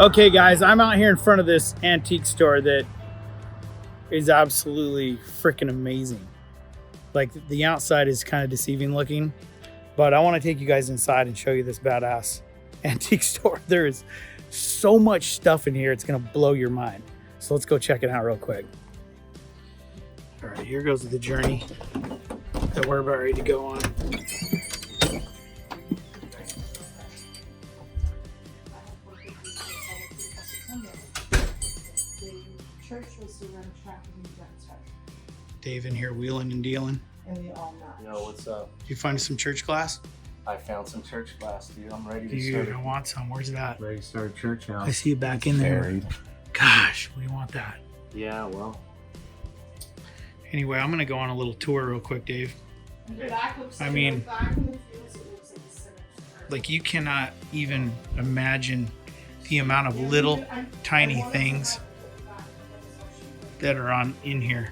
Okay guys, I'm out here in front of this antique store that is absolutely freaking amazing. Like the outside is kind of deceiving looking, but I want to take you guys inside and show you this badass antique store. There is so much stuff in here, it's gonna blow your mind. So let's go check it out real quick. All right, here goes the journey that we're about ready to go on. Dave in here wheeling and dealing. And we all match. Yo, what's up? Did you find some church glass? I found some church glass, dude. I'm ready to You're start. gonna want some. Where's it at? Ready to start a church house. I see it back in there. Buried. Gosh, we want that. Yeah, well. Anyway, I'm gonna go on a little tour real quick, Dave. I mean, like you cannot even imagine the amount of little tiny things that are on in here.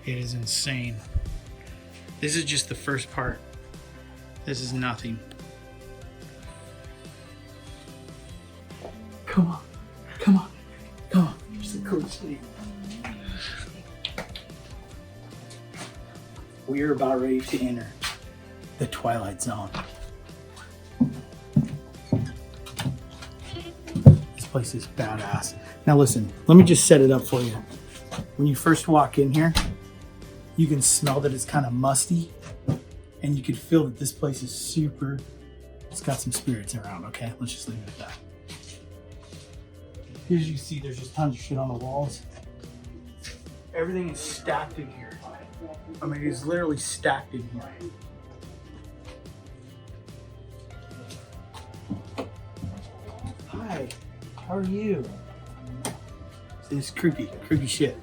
It is insane. This is just the first part. This is nothing. Come on, come on, come on. Here's the coolest thing. We are about ready to enter the Twilight Zone. This place is badass. Now listen, let me just set it up for you. When you first walk in here, you can smell that it's kind of musty, and you can feel that this place is super, it's got some spirits around, okay? Let's just leave it at that. Here you see there's just tons of shit on the walls. Everything is stacked in here. I mean, it's literally stacked in here. Hi, how are you? It's creepy shit.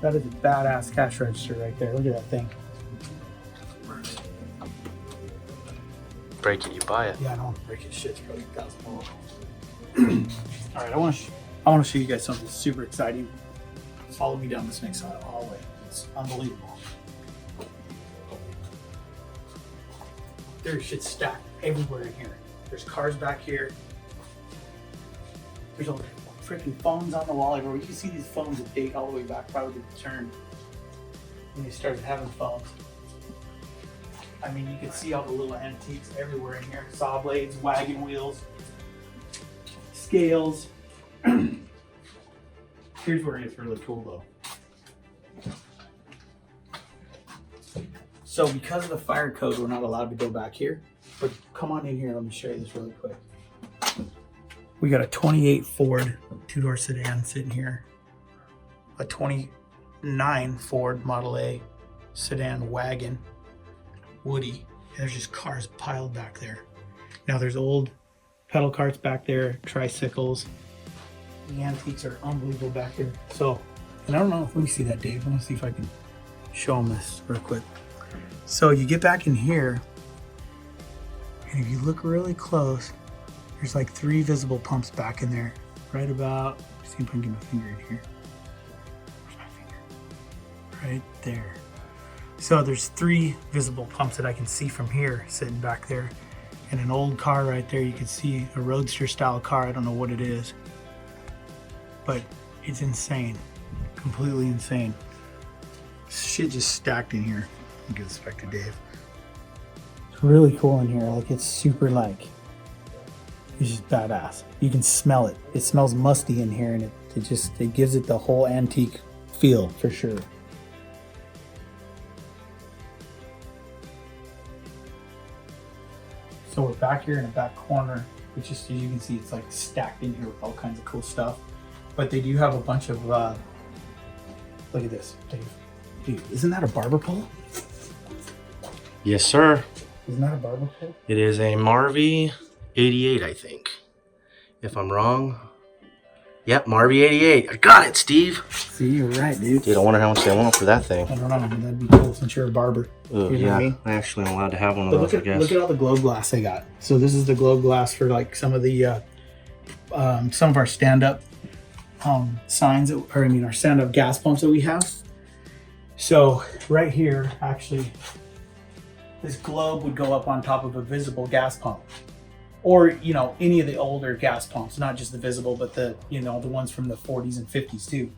That is a badass cash register right there. Look at that thing. Break it, you buy it. Yeah, I don't want to break it. Shit's probably $1,000. All right, I want to show you guys something super exciting. Follow me down this next hallway. It's unbelievable. There's shit stacked everywhere in here. There's cars back here. There's all freaking phones on the wall everywhere. You can see these phones that date all the way back, probably to the turn when they started having phones. I mean, you can see all the little antiques everywhere in here. Saw blades, wagon wheels, scales. Here's where it gets really cool though. So because of the fire code, we're not allowed to go back here. But come on in here, let me show you this really quick. We got a 28 Ford two-door sedan sitting here. A 29 Ford Model A sedan wagon, Woody. And there's just cars piled back there. Now there's old pedal carts back there, tricycles. The antiques are unbelievable back here. So, and I don't know, let me see that, Dave. I want to see if I can show them this real quick. So you get back in here, and if you look really close, there's like 3 visible pumps back in there. Right about, see if I can get my finger in here. Where's my finger? Right there. So there's 3 visible pumps that I can see from here sitting back there. And an old car right there, you can see a Roadster style car. I don't know what it is, but it's insane, completely insane. Shit just stacked in here. I'll give this back to Dave. It's really cool in here. Like it's super like, it's just badass. You can smell it. It smells musty in here, and it gives it the whole antique feel for sure. So we're back here in the back corner, which just, as you can see, it's like stacked in here with all kinds of cool stuff. But they do have a bunch of, look at this, Dave. Dude, isn't that a barber pole? Yes, sir. Isn't that a barber pole? It is a Marvy 88, I think. If I'm wrong. Yep, Marvy 88. I got it, Steve. See, you're right, dude. Dude, I wonder how much they want for that thing. I don't know, but that'd be cool since you're a barber. Ooh, you know yeah, what I mean? I actually am allowed to have one of But those, I guess. Look at all the globe glass they got. So this is the globe glass for like some of the, some of our stand-up signs, our stand-up gas pumps that we have. So right here, actually, this globe would go up on top of a visible gas pump. Or, you know, any of the older gas pumps, not just the visible, but the, you know, the ones from the 40s and 50s too.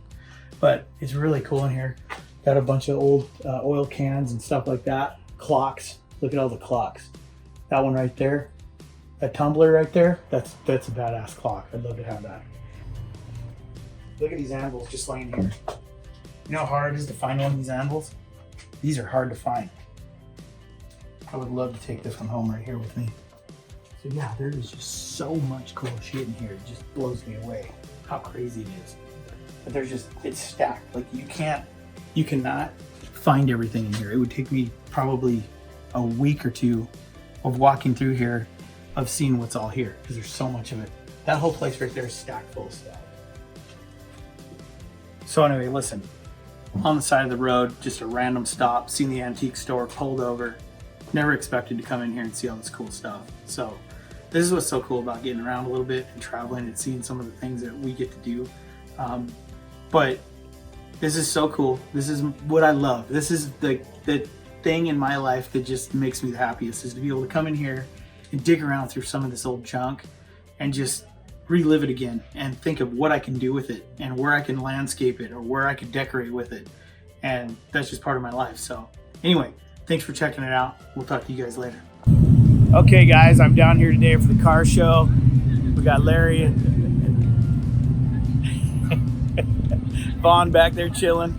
But it's really cool in here. Got a bunch of old oil cans and stuff like that. Clocks, look at all the clocks. That one right there, that tumbler right there, that's a badass clock. I'd love to have that. Look at these anvils just laying here. You know how hard it is to find one of these anvils? These are hard to find. I would love to take this one home right here with me. So yeah, there is just so much cool shit in here. It just blows me away how crazy it is. But there's just, it's stacked. Like you cannot find everything in here. It would take me probably a week or two of walking through here, of seeing what's all here, because there's so much of it. That whole place right there is stacked full of stuff. So anyway, listen, on the side of the road, just a random stop, seen the antique store, pulled over. Never expected to come in here and see all this cool stuff. So this is what's so cool about getting around a little bit and traveling and seeing some of the things that we get to do. But this is so cool. This is what I love. This is the thing in my life that just makes me the happiest, is to be able to come in here and dig around through some of this old junk and just relive it again and think of what I can do with it and where I can landscape it or where I can decorate with it. And that's just part of my life. So anyway, thanks for checking it out. We'll talk to you guys later. Okay guys, I'm down here today for the car show. We got Larry and Vaughn back there chilling.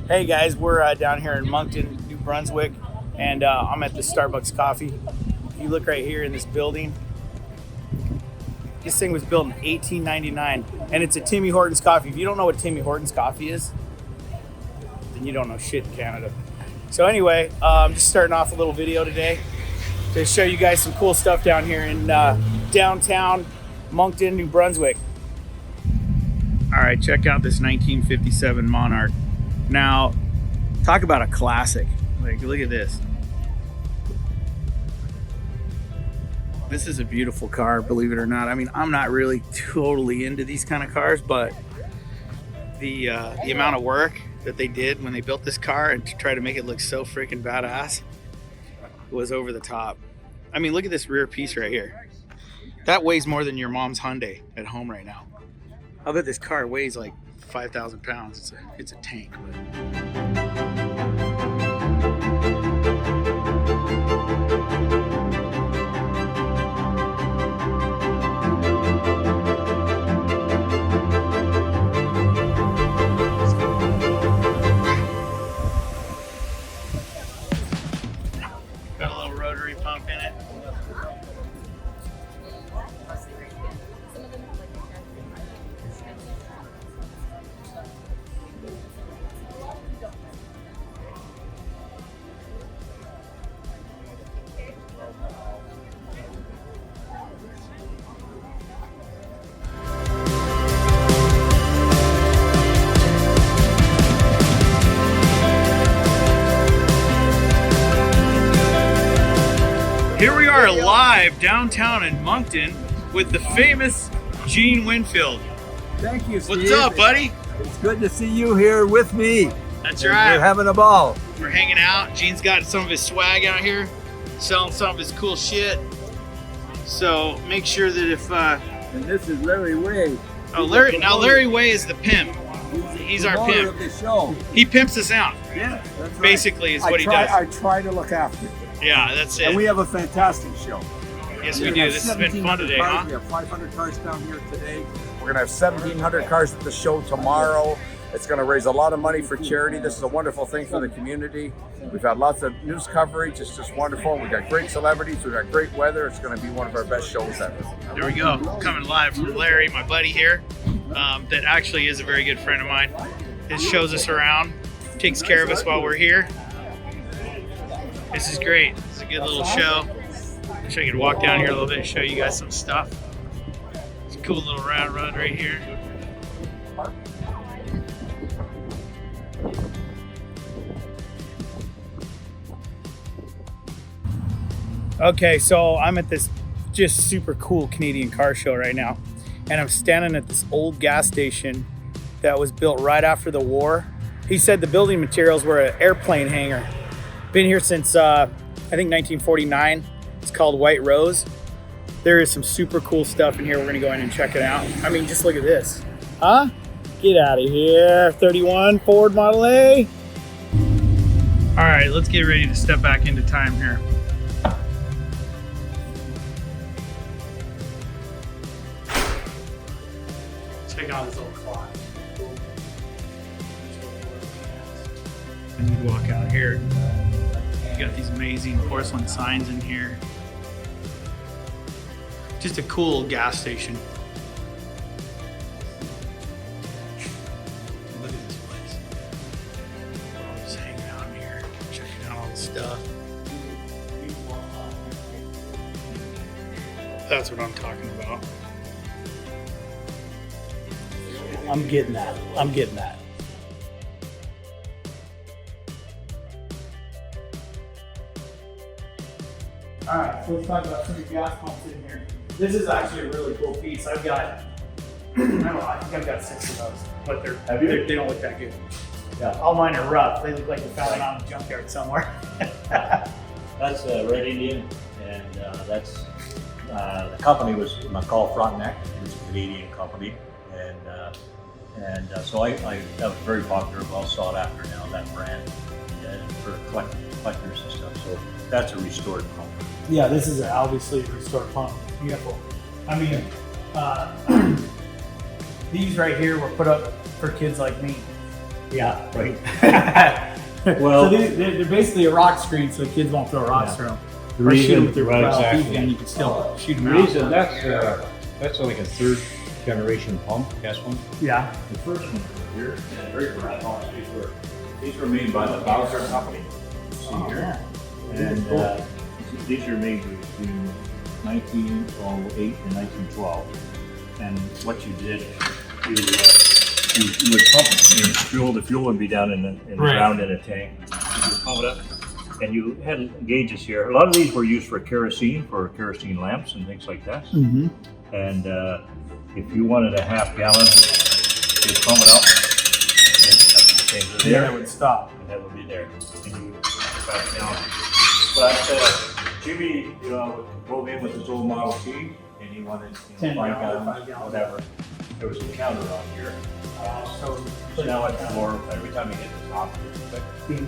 Hey guys, we're down here in Moncton, New Brunswick, and I'm at the Starbucks Coffee. If you look right here in this building, this thing was built in 1899, and it's a Timmy Hortons coffee. If you don't know what Timmy Hortons coffee is, then you don't know shit in Canada. So anyway, I'm just starting off a little video today to show you guys some cool stuff down here in downtown Moncton, New Brunswick. All right, check out this 1957 Monarch. Now, talk about a classic. Like, look at this. This is a beautiful car, believe it or not. I mean, I'm not really totally into these kind of cars, but the amount of work that they did when they built this car and to try to make it look so freaking badass was over the top. I mean, look at this rear piece right here. That weighs more than your mom's Hyundai at home right now. I bet this car weighs like 5,000 pounds. It's a tank. Got a little rotary pump in it. Here we are live downtown in Moncton with the famous Gene Winfield. Thank you, Steve. What's up, buddy? It's good to see you here with me. That's right. We're having a ball. We're hanging out. Gene's got some of his swag out here, selling some of his cool shit. So make sure that if And this is Larry Way. Larry Way is the pimp. He's our pimp. Of the show. He pimps us out. Yeah, that's right. Basically, is what he does. I try to look after you. Yeah, that's it. And we have a fantastic show. Yes, we do. This has been fun today, cars. huh? We have 500 cars down here today. We're going to have 1,700 cars at the show tomorrow. It's going to raise a lot of money for charity. This is a wonderful thing for the community. We've had lots of news coverage. It's just wonderful. We've got great celebrities. We've got great weather. It's going to be one of our best shows ever. There we go. Coming live from Larry, my buddy here, that actually is a very good friend of mine. It shows us around, takes care of us while we're here. This is great. This is a good little show. I wish I could walk down here a little bit and show you guys some stuff. It's a cool little round run right here. Okay, so I'm at this just super cool Canadian car show right now, and I'm standing at this old gas station that was built right after the war, He said the building materials were an airplane hangar. Been here since I think 1949. It's called White Rose. There is some super cool stuff in here. We're gonna go in and check it out. I mean, just look at this. Huh? Get out of here. 31 Ford Model A. All right, let's get ready to step back into time here. Check out this old clock. And you walk out here, you got these amazing porcelain signs in here. Just a cool gas station. Look at this place. We're all just hanging out in here, checking out all the stuff. That's what I'm talking about. I'm getting that. I'm getting that. All right, so let's talk about some of the gas pumps in here. This is actually a really cool piece. I've got, I don't know, I think I've got 6 of those, but they don't look that good. Yeah. All mine are rough. They look like they found it on a junkyard somewhere. That's Red Indian, and that's the company was McCall Frontenac. It was a Canadian company, and so that was very popular, well sought after now, that brand, for collectors and stuff. So that's a restored pump. Yeah, this is obviously a restored pump. Beautiful. I mean, these right here were put up for kids like me. Yeah, right. Well, so they're basically a rock screen, so the kids won't throw rocks through them. The Or shoot them reason, with their right, gun. exactly. You can still shoot them The out. reason that's like a 3rd generation pump, gas one. Yeah. The first one here, very bright pumps. These were made by the Bowser Company. See here, and these are made between 1908 and 1912. And what you did, you would pump fuel. The fuel would be down in the ground in a tank. You would pump it up, and you had gauges here. A lot of these were used for kerosene lamps and things like that. Mm-hmm. And if you wanted a half gallon, you'd pump it up. And then it would stop. And that would be there. And you would back down. But Jimmy, drove in with his old Model T, and he wanted 10 5 gallon, gallons, whatever. There was a counter on here. So now it's more, every time you hit the top, it's quick. And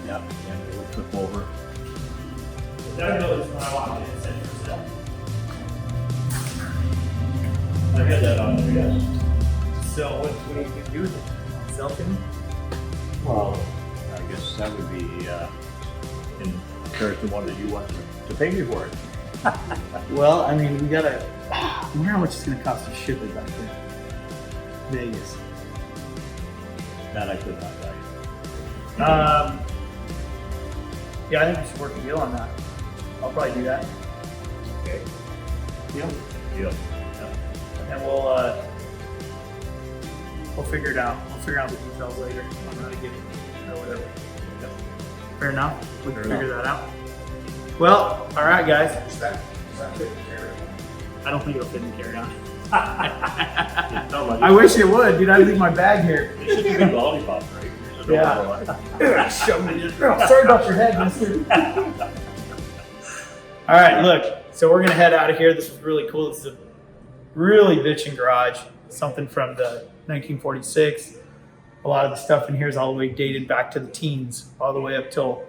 yeah, and it would flip over. I noticed when I walked in, it said for sale. I had that on there, yes. So what do you can do with it? Sell to me? Well, I guess that would be in comparison to one that you want to pay me for it. Well, I mean, we gotta. I wonder how much it's gonna cost to ship it back there. Vegas. That I could not tell you. Yeah, I think we should work a deal on that. I'll probably do that. Okay. Deal. Deal. And we'll figure it out. We'll figure out the details later on how to get it or whatever. Yep. Fair enough. We can figure that out. Well, all right, guys. I don't think it'll fit in the carry-on. I wish it would, dude. I'd leave my bag here. It should be the lollipop, right? Yeah. Sorry about your head, mister. All right, look. So we're gonna head out of here. This is really cool. This is a really bitchin' garage. Something from the 1946. A lot of the stuff in here is all the way dated back to the teens, all the way up till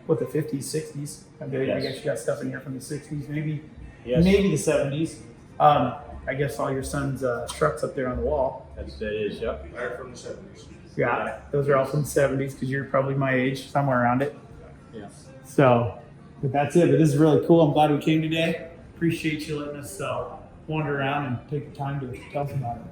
the 50s, 60s. I guess you got stuff in here from the 60s, maybe the 70s. I guess all your son's trucks up there on the wall. That is, yep. They're from the 70s. Yeah, those are all from the 70s because you're probably my age, somewhere around it. Yeah. So, but that's it. But this is really cool. I'm glad we came today. Appreciate you letting us wander around and take the time to tell us about it.